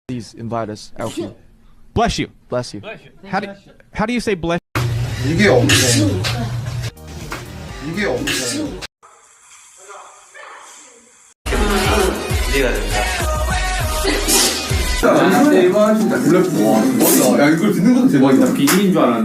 Please invite us out here. Bless you. Bless you. How do you say bless? 이게 없네. 이게 없네. 기대가 됩니다. 대박 진짜 놀랍다. 야 이걸 듣는 것도 대박이다. 비밀인 줄 알았는데.